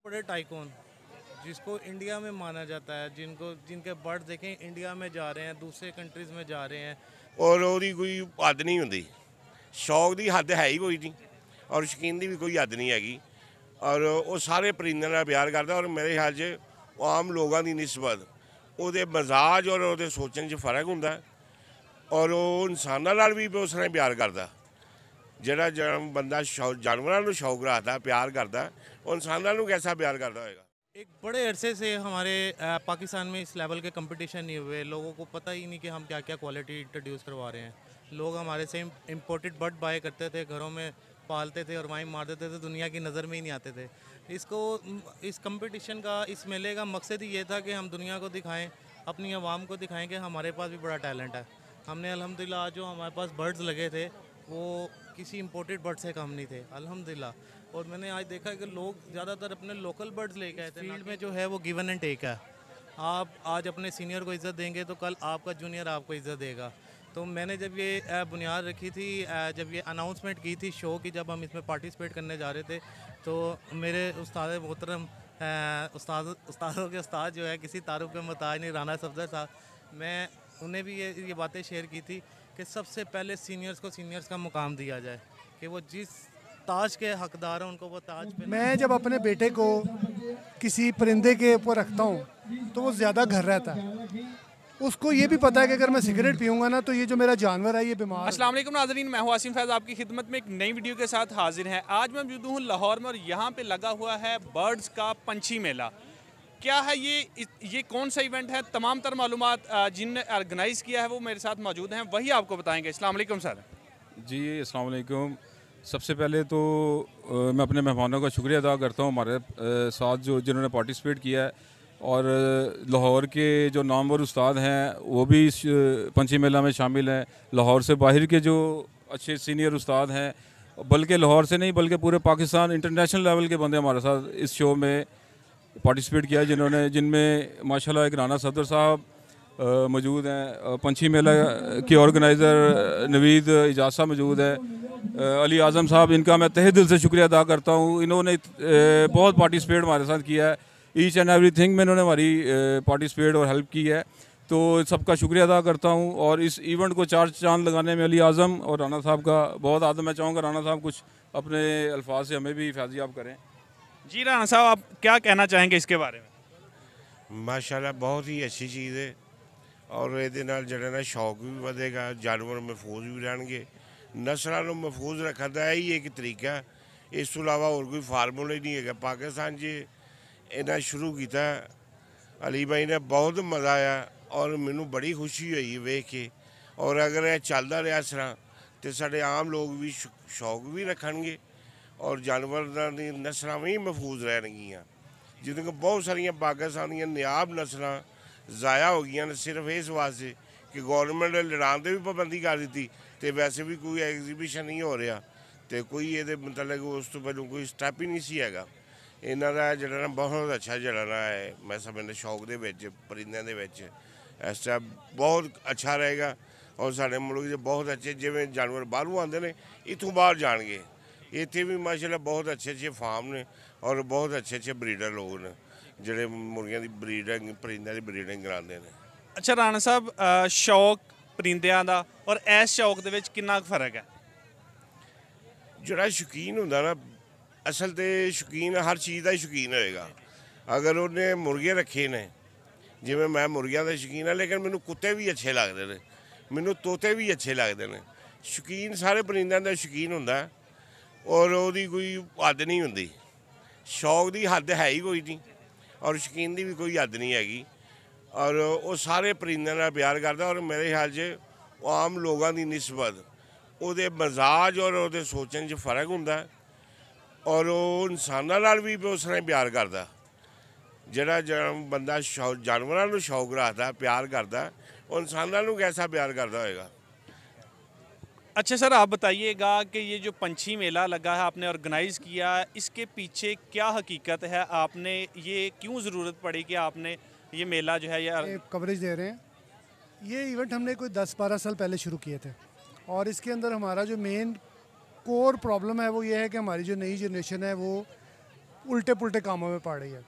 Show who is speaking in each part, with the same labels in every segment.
Speaker 1: बड़े टाइकून जिसको इंडिया में माना जाता है, जिनको जिनके बर्ड देखें इंडिया में जा रहे हैं, दूसरे कंट्रीज़ में जा रहे हैं।
Speaker 2: और ਉਹਦੀ ਕੋਈ ਹੱਦ ਨਹੀਂ ਹੁੰਦੀ। ਸ਼ੌਕ ਦੀ ਹੱਦ ਹੈ ਹੀ ਕੋਈ ਨਹੀਂ ਔਰ ਸ਼ੌਕੀਨ ਦੀ ਵੀ ਕੋਈ ਹੱਦ ਨਹੀਂ ਹੈਗੀ। ਔਰ ਉਹ ਸਾਰੇ ਪਰਿੰਦਿਆਂ ਨਾਲ ਪਿਆਰ ਕਰਦਾ ਔਰ ਮੇਰੇ ਖਿਆਲ 'ਚ ਉਹ ਆਮ ਲੋਕਾਂ ਦੀ ਨਿਸਬਤ ਉਹਦੇ ਮਜ਼ਾਜ ਔਰ ਉਹਦੇ ਸੋਚਣ 'ਚ ਫਰਕ ਹੁੰਦਾ ਔਰ ਉਹ ਇਨਸਾਨਾਂ ਨਾਲ ਵੀ ਉਸ ਤਰ੍ਹਾਂ ਪਿਆਰ ਕਰਦਾ। ਜਿਹੜਾ ਬੰਦਾ ਜਾਨਵਰਾਂ ਨੂੰ ਸ਼ੌਕ ਰੱਖਦਾ ਪਿਆਰ ਕਰਦਾ ਉਹ ਇਨਸਾਨਾਂ ਨੂੰ कैसा प्यार करता होएगा।
Speaker 1: एक बड़े अरसे से हमारे पाकिस्तान में इस लेवल के कंपटीशन नहीं हुए, लोगों को पता ही नहीं कि हम क्या क्या क्वालिटी इंट्रोड्यूस करवा रहे हैं। लोग हमारे से इम्पोर्टेड बर्ड बाय करते थे, घरों में पालते थे और वहीं मार देते थे, दुनिया की नज़र में ही नहीं आते थे। इसको इस कंपटीशन का, इस मेले का मकसद ही ये था कि हम दुनिया को दिखाएं, अपनी आवाम को दिखाएं कि हमारे पास भी बड़ा टैलेंट है। हमने अल्हम्दुलिल्लाह जो हमारे पास बर्ड्स लगे थे वो किसी इम्पोर्टेड बर्ड से कम नहीं थे अल्हम्दुलिल्लाह। और मैंने आज देखा कि लोग ज़्यादातर अपने लोकल बर्ड्स लेके आए थे। फील्ड में जो है वो गिवन एंड टेक है। आप आज अपने सीनियर को इज़्ज़त देंगे तो कल आपका जूनियर आपको इज़्ज़त देगा। तो मैंने जब ये बुनियाद रखी थी, जब ये अनाउंसमेंट की थी शो की, जब हम इसमें पार्टिसिपेट करने जा रहे थे, तो मेरे उस्ताद मोहतरम उस्तादों के उस्ताद जो है, किसी तारुफ के मोहताज नहीं, राना सफदर साहब, मैं उन्हें भी ये बातें शेयर की थी कि सबसे पहले सीनियर्स को सीनियर्स का मुकाम दिया जाए, कि वो जिस ताज के हकदार हैं उनको वो ताज पे।
Speaker 3: मैं जब अपने बेटे को किसी परिंदे के ऊपर रखता हूँ तो वो ज़्यादा घर रहता है। उसको ये भी पता है कि अगर मैं सिगरेट पीऊँगा ना तो ये जो मेरा जानवर है ये बीमार।
Speaker 4: अस्सलाम वालेकुम नाज़रीन, मैं हूं आसिम फैज़ आपकी खिदमत में एक नई वीडियो के साथ हाजिर हैं। आज मैं मौजूद हूं लाहौर में और यहाँ पे लगा हुआ है बर्ड्स का पंछी मेला। क्या है ये कौन सा इवेंट है? तमाम तर मालूमात जिनने ऑर्गेनाइज़ किया है वो मेरे साथ मौजूद हैं, वही आपको बताएंगे। अस्सलाम वालेकुम सर।
Speaker 5: जी अस्सलाम वालेकुम। सबसे पहले तो मैं अपने मेहमानों का शुक्रिया अदा करता हूँ हमारे साथ जो जिन्होंने पार्टिसिपेट किया है, और लाहौर के जो नामवर उस्ताद हैं वो भी इस पंछी मेला में शामिल हैं। लाहौर से बाहर के जो अच्छे सीनियर उस्ताद हैं, बल्कि लाहौर से नहीं बल्कि पूरे पाकिस्तान इंटरनेशनल लेवल के बंदे हमारे साथ इस शो में पार्टिसिपेट किया है, जिनमें माशाल्लाह एक राना सदर साहब मौजूद हैं, पंछी मेला के ऑर्गेनाइज़र नवीद इजाज़ साहब मौजूद है, अली आज़म साहब, इनका मैं तहे दिल से शुक्रिया अदा करता हूँ। इन्होंने बहुत पार्टिसिपेट हमारे साथ किया है, ईच एंड एवरीथिंग में इन्होंने हमारी पार्टिसिपेट और हेल्प की है, तो सबका शुक्रिया अदा करता हूँ। और इस इवेंट को चार चांद लगाने में अली आज़म और राना साहब का बहुत आदम। मैं चाहूँगा राना साहब कुछ अपने अल्फाज से हमें भी फैज़याब करें।
Speaker 4: जी राना साहब, आप क्या कहना चाहेंगे इसके बारे में?
Speaker 2: माशाल्लाह बहुत ही अच्छी चीज़ है और ਇਹਦੇ ਨਾਲ ਜਿਹੜਾ ਨਾ ਸ਼ੌਕ ਵੀ ਵਧੇਗਾ, ਜਾਨਵਰ महफूज भी ਰਹਿਣਗੇ। ਨਸਲਾਂ ਨੂੰ महफूज ਰੱਖਣ ਦਾ ਇਹੀ ਇੱਕ ਤਰੀਕਾ, ਇਸ ਤੋਂ ਇਲਾਵਾ ਹੋਰ ਕੋਈ ਫਾਰਮੂਲਾ ਹੀ ਨਹੀਂ ਹੈਗਾ। ਪਾਕਿस्तान 'ਚ ਇਹਨਾਂ ਸ਼ੁਰੂ ਕੀਤਾ अली भाई ने, बहुत मज़ा आया और मैनू बड़ी खुशी हुई वेख के। और अगर यह चलता रहा इस तरह तो साढ़े आम लोग भी शौक भी रखणगे और जानवरों की नस्ल भी महफूज रहनगियाँ, जिन्हें बहुत सारिया पाकिस्तानिया नियाब नस्ल ज़ाया हो गई ने सिर्फ इस वास्ते कि गौरमेंट ने लड़ान से भी पाबंदी कर दी, तो वैसे भी कोई एग्जीबिशन नहीं हो रहा, तो कोई ये मतलब उस तो पहलू कोई स्टैप ही नहीं सी हैगा। इन्हों का जरा ना बहुत अच्छा जरा ना है, मैं समझना शौक के परिंदों के इस टाइम बहुत अच्छा रहेगा। और साढ़े मुल्क के बहुत अच्छे जिमें जानवर बाहरों आते हैं, इतों बाहर जाएंगे, इतने भी माशाल्लाह बहुत अच्छे अच्छे फार्म ने और बहुत अच्छे अच्छे ब्रीडर लोग ने जोड़े मुर्गियों की ब्रीडिंग परिंदों की ब्रीडिंग कराते हैं।
Speaker 4: अच्छा राना साहब, शौक परिंदों का और इस शौक के कितना फर्क है?
Speaker 2: जोड़ा शौकीन होंगे ना, असल तो शौकीन हर चीज़ का ही शौकीन होएगा। अगर उन्हें मुर्गे रखे ने, जिमें मैं मुर्गियों का शौकीन है, लेकिन मैनू कुत्ते भी अच्छे लगते हैं, मैनू तोते भी अच्छे लगते हैं। शौकीन सारे परिंदों का शौकीन होंगे और वो कोई हद नहीं होंगी। शौक की हद है ही कोई नहीं और शौकीन की भी कोई हद नहीं हैगी। और वो सारे परिंदों नाल प्यार करता और मेरे ख्याल से आम लोगों की निस्बत ਉਹਦੇ ਮਜ਼ਾਜ और ਉਹਦੇ सोचने 'ਚ फर्क ਹੁੰਦਾ और वो इंसानां नाल भी उस तरह प्यार करता। ਜਿਹੜਾ ਬੰਦਾ जानवरों ਨੂੰ शौक ਰੱਖਦਾ प्यार करता, वो इंसानां ਨੂੰ कैसा प्यार करता होएगा।
Speaker 4: अच्छा सर, आप बताइएगा कि ये जो पंछी मेला लगा है, आपने ऑर्गेनाइज़ किया, इसके पीछे क्या हकीकत है? आपने ये क्यों ज़रूरत पड़ी कि आपने ये मेला जो है ये
Speaker 3: कवरेज दे रहे हैं? ये इवेंट हमने कोई 10-12 साल पहले शुरू किए थे और इसके अंदर हमारा जो मेन कोर प्रॉब्लम है वो ये है कि हमारी जो नई जनरेशन है वो उल्टे पुल्टे कामों में पड़ रही है।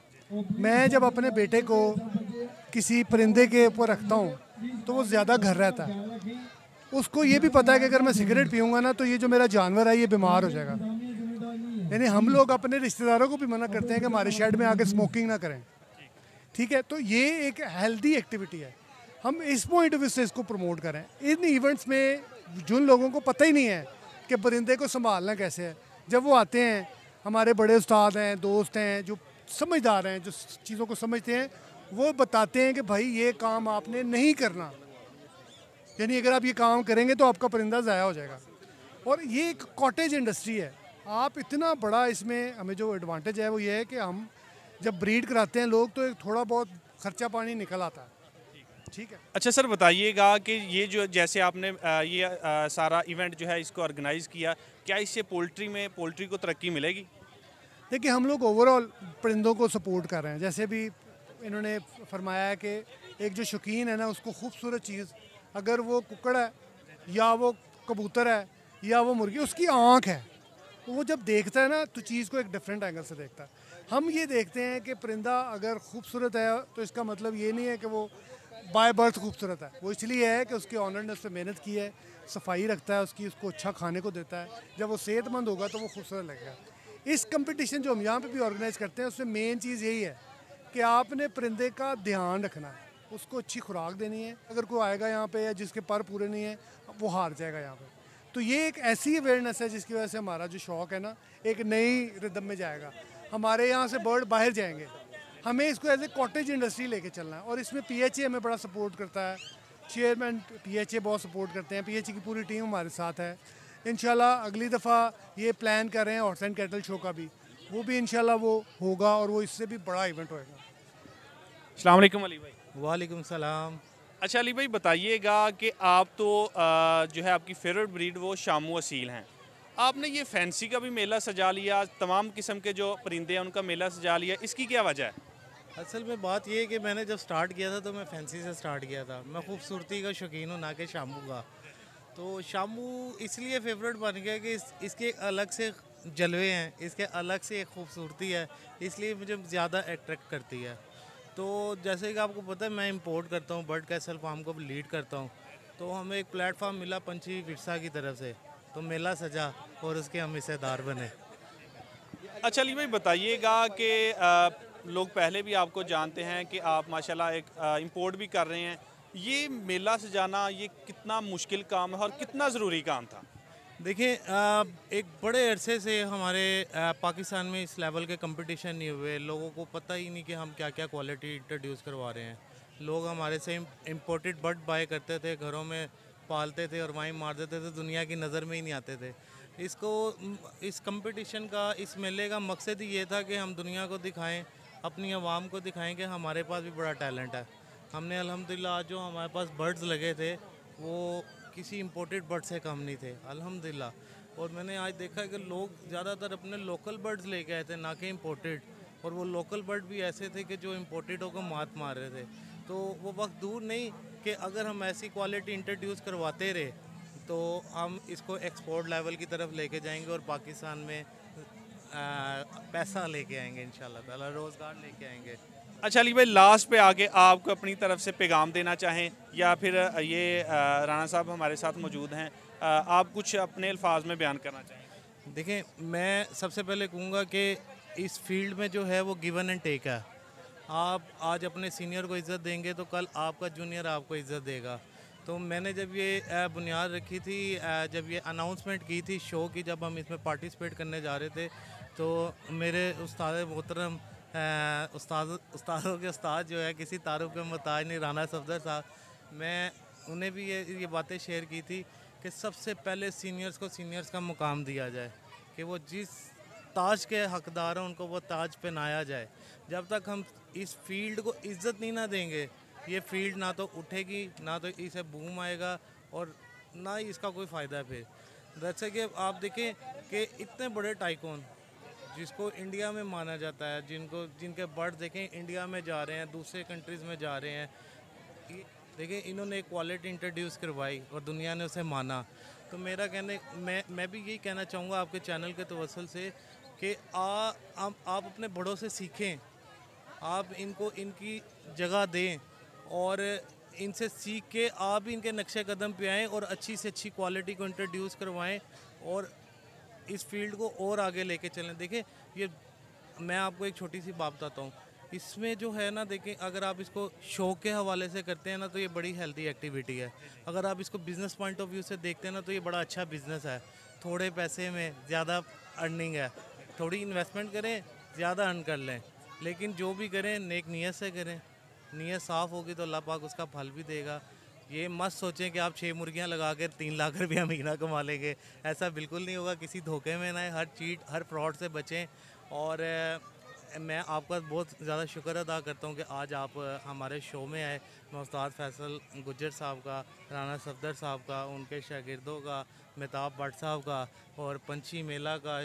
Speaker 3: मैं जब अपने बेटे को किसी परिंदे के ऊपर रखता हूँ तो वो ज़्यादा घर रहता है। उसको ये भी पता है कि अगर मैं सिगरेट पीऊँगा ना तो ये जो मेरा जानवर है ये बीमार हो जाएगा। यानी हम लोग अपने रिश्तेदारों को भी मना करते हैं कि हमारे शेड में आके स्मोकिंग ना करें, ठीक है। तो ये एक हेल्दी एक्टिविटी है, हम इस पॉइंट ऑफ व्यू से इसको प्रमोट करें। इन इवेंट्स में जिन लोगों को पता ही नहीं है कि परिंदे को संभालना कैसे है, जब वो आते हैं, हमारे बड़े उस्ताद हैं, दोस्त हैं, जो समझदार हैं, जो चीज़ों को समझते हैं, वो बताते हैं कि भाई ये काम आपने नहीं करना, यानी अगर आप ये काम करेंगे तो आपका परिंदा ज़ाया हो जाएगा। और ये एक कॉटेज इंडस्ट्री है। आप इतना बड़ा इसमें हमें जो एडवांटेज है वो ये है कि हम जब ब्रीड कराते हैं लोग तो एक थोड़ा बहुत खर्चा पानी निकल आता है, ठीक है।
Speaker 4: अच्छा सर, बताइएगा कि ये जो जैसे आपने सारा इवेंट जो है इसको ऑर्गेनाइज़ किया, क्या इससे पोल्ट्री को तरक्की मिलेगी?
Speaker 3: देखिए, हम लोग ओवरऑल परिंदों को सपोर्ट कर रहे हैं। जैसे भी इन्होंने फरमाया है कि एक जो शौकीन है ना, उसको खूबसूरत चीज़, अगर वो कुक्कड़ है या वो कबूतर है या वो मुर्गी, उसकी आँख है, वो जब देखता है ना तो चीज़ को एक डिफरेंट एंगल से देखता है। हम ये देखते हैं कि परिंदा अगर खूबसूरत है तो इसका मतलब ये नहीं है कि वो बाय बर्थ खूबसूरत है। वो इसलिए है कि उसके ऑनर ने उस पर मेहनत की है, सफाई रखता है उसकी, उसको अच्छा खाने को देता है। जब वो सेहतमंद होगा तो वो खूबसूरत लगेगा। इस कंपटीशन जो हम यहाँ पे भी ऑर्गेनाइज़ करते हैं उसमें मेन चीज़ यही है कि आपने परिंदे का ध्यान रखना है, उसको अच्छी खुराक देनी है। अगर कोई आएगा यहाँ पे या जिसके पर पूरे नहीं है वो हार जाएगा यहाँ पे। तो ये एक ऐसी अवेयरनेस है जिसकी वजह से हमारा जो शौक़ है ना एक नई रिदम में जाएगा। हमारे यहाँ से बर्ड बाहर जाएंगे, हमें इसको एज ए कॉटेज इंडस्ट्री लेके चलना है। और इसमें PHA हमें बड़ा सपोर्ट करता है, चेयरमैन PHA बहुत सपोर्ट करते हैं, PHA की पूरी टीम हमारे साथ है। इंशाल्लाह अगली दफ़ा ये प्लान कर रहे हैं हॉर्स एंड कैटल शो का भी, वो भी इंशाल्लाह वो होगा और वो इससे भी बड़ा इवेंट होएगा।
Speaker 4: अस्सलाम वालेकुम अली भाई।
Speaker 1: वालेकुम सलाम।
Speaker 4: अच्छा अली भाई, बताइएगा कि आप तो जो है आपकी फेवरेट ब्रीड वो शामू असील हैं, आपने ये फैंसी का भी मेला सजा लिया, तमाम किस्म के जो परिंदे हैं उनका मेला सजा लिया, इसकी क्या वजह है?
Speaker 1: असल में बात ये है कि मैंने जब स्टार्ट किया था तो मैं फैंसी से स्टार्ट किया था। मैं खूबसूरती का शौकीन हूँ, ना कि शामू का। तो शामू इसलिए फेवरेट बन गया कि इसके अलग से जलवे हैं, इसके अलग से एक खूबसूरती है, इसलिए मुझे ज़्यादा अट्रैक्ट करती है। तो जैसे कि आपको पता है मैं इंपोर्ट करता हूँ, बर्ड कैसल फार्म को लीड करता हूँ, तो हमें एक प्लेटफॉर्म मिला पंछी विरसा की तरफ से, तो मेला सजा और उसके हम हिस्सेदार बने।
Speaker 4: अच्छा अली भाई, बताइएगा कि लोग पहले भी आपको जानते हैं कि आप माशाल्लाह एक इंपोर्ट भी कर रहे हैं, ये मेला सजाना ये कितना मुश्किल काम है और कितना ज़रूरी काम था?
Speaker 1: देखिए, एक बड़े अरसे से हमारे पाकिस्तान में इस लेवल के कंपटीशन नहीं हुए। लोगों को पता ही नहीं कि हम क्या क्या क्वालिटी इंट्रोड्यूस करवा रहे हैं। लोग हमारे से इम्पोर्टेड बर्ड बाय करते थे, घरों में पालते थे और वहीं मार देते थे, दुनिया की नज़र में ही नहीं आते थे। इस कंपटीशन का, इस मेले का मकसद ही ये था कि हम दुनिया को दिखाएं, अपनी आवाम को दिखाएं कि हमारे पास भी बड़ा टैलेंट है। हमने अल्हम्दुलिल्लाह जो हमारे पास बर्ड्स लगे थे वो किसी इम्पोर्टेड बर्ड से कम नहीं थे अल्हम्दुलिल्लाह। और मैंने आज देखा कि लोग ज़्यादातर अपने लोकल बर्ड्स लेके आए थे, ना कि इम्पोर्टेड। और वो लोकल बर्ड भी ऐसे थे कि जो इम्पोर्टेडों को मात मार रहे थे। तो वो वक्त दूर नहीं कि अगर हम ऐसी क्वालिटी इंट्रोड्यूस करवाते रहे तो हम इसको एक्सपोर्ट लेवल की तरफ लेके जाएंगे और पाकिस्तान में पैसा लेके आएंगे, इंशाल्लाह ताला रोज़गार लेके आएंगे।
Speaker 4: अच्छा अली भाई, लास्ट पे आके आपको अपनी तरफ से पैगाम देना चाहें या फिर ये राना साहब हमारे साथ मौजूद हैं, आप कुछ अपने अल्फाज में बयान करना चाहें?
Speaker 1: देखें, मैं सबसे पहले कहूँगा कि इस फील्ड में जो है वो गिवन एंड टेक है। आप आज अपने सीनियर को इज़्ज़त देंगे तो कल आपका जूनियर आपको इज़्ज़त देगा। तो मैंने जब ये बुनियाद रखी थी, जब ये अनाउंसमेंट की थी शो की, जब हम इसमें पार्टिसिपेट करने जा रहे थे, तो मेरे उस्ताद मोहतरम उस्तादों के उस्ताद जो है, किसी तारुफ के मोहताज नहीं, राना सफदर साहब, मैं उन्हें भी ये बातें शेयर की थी कि सबसे पहले सीनियर्स को सीनियर्स का मुकाम दिया जाए, कि वो जिस ताज के हकदार हैं उनको वो ताज पहनाया जाए। जब तक हम इस फील्ड को इज़्ज़त नहीं ना देंगे, ये फील्ड ना तो उठेगी, ना तो इसे बूम आएगा और ना ही इसका कोई फ़ायदा है। फिर जैसे कि आप देखें कि इतने बड़े टाइकून जिसको इंडिया में माना जाता है, जिनके बर्ड देखें इंडिया में जा रहे हैं, दूसरे कंट्रीज़ में जा रहे हैं, देखिए इन्होंने एक क्वालिटी इंट्रोड्यूस करवाई और दुनिया ने उसे माना। तो मेरा कहने मैं भी यही कहना चाहूँगा आपके चैनल के तवसल से कि आप अपने बड़ों से सीखें, आप इनको इनकी जगह दें और इनसे सीख के आप भी इनके नक्शे कदम पे आएँ और अच्छी से अच्छी क्वालिटी को इंट्रोड्यूस करवाएं और इस फील्ड को और आगे लेके चलें। देखिए, ये मैं आपको एक छोटी सी बात बताता हूँ, इसमें जो है ना, देखिए अगर आप इसको शौक के हवाले से करते हैं ना तो ये बड़ी हेल्दी एक्टिविटी है। अगर आप इसको बिज़नेस पॉइंट ऑफ व्यू से देखते हैं ना तो ये बड़ा अच्छा बिज़नेस है। थोड़े पैसे में ज़्यादा अर्निंग है, थोड़ी इन्वेस्टमेंट करें, ज़्यादा अर्न कर लें, लेकिन जो भी करें नेक नीयत से करें। नीयत साफ़ होगी तो अल्लाह पाक उसका फल भी देगा। ये मत सोचें कि आप 6 मुर्गियां लगा कर 3 लाख रुपया महीना कमा लेंगे, ऐसा बिल्कुल नहीं होगा। किसी धोखे में ना आए, हर चीट हर फ्रॉड से बचें। और मैं आपका बहुत ज़्यादा शुक्र अदा करता हूँ कि आज आप हमारे शो में आए। मैं उस्ताद फैसल गुज्जर साहब का, राना सफदर साहब का, उनके शागिर्दों का, मेहताब भट्ट साहब का और पंछी मेला का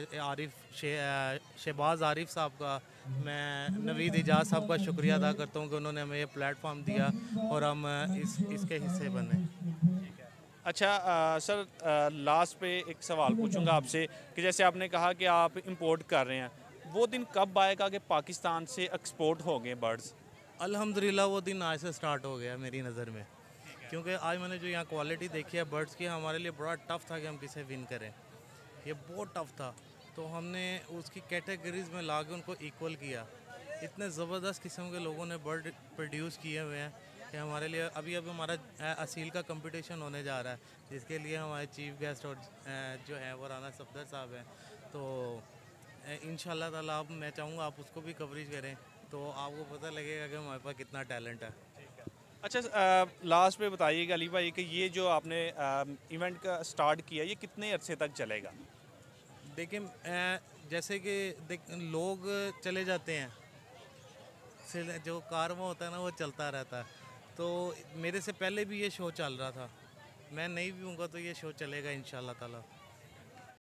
Speaker 1: शहबाज आरिफ साहब का, मैं नवीद इजाज़ साहब का शुक्रिया अदा करता हूँ कि उन्होंने हमें ये प्लेटफॉर्म दिया और हम इसके हिस्से बने।
Speaker 4: अच्छा सर, लास्ट पे एक सवाल पूछूंगा आपसे कि जैसे आपने कहा कि आप इंपोर्ट कर रहे हैं, वो दिन कब आएगा कि पाकिस्तान से एक्सपोर्ट हो गए बर्ड्स?
Speaker 1: अल्हम्दुलिल्लाह वो दिन आज से स्टार्ट हो गया मेरी नज़र में, क्योंकि आज मैंने जो यहाँ क्वालिटी देखी है बर्ड्स की, हमारे लिए बड़ा टफ़ था कि हम किसे विन करें। ये बहुत टफ़ था, तो हमने उसकी कैटेगरीज़ में ला के उनको इक्वल किया। इतने ज़बरदस्त किस्म के लोगों ने बर्ड प्रोड्यूस किए हुए हैं कि हमारे लिए अभी हमारा असील का कंपटीशन होने जा रहा है, जिसके लिए हमारे चीफ गेस्ट और जो है वो राना सफदर साहब हैं। तो इंशाल्लाह ताला अब मैं चाहूँगा आप उसको भी कवरेज करें, तो आपको पता लगेगा कि हमारे पास कितना टैलेंट है।
Speaker 4: अच्छा, लास्ट पे बताइएगा अली भाई कि ये जो आपने इवेंट का स्टार्ट किया, ये कितने अरसे तक चलेगा?
Speaker 1: देखिए, जैसे कि लोग चले जाते हैं, जो कारवां होता है ना वो चलता रहता है। तो मेरे से पहले भी ये शो चल रहा था, मैं नहीं भी हूँगा तो ये शो चलेगा इंशाल्लाह ताला।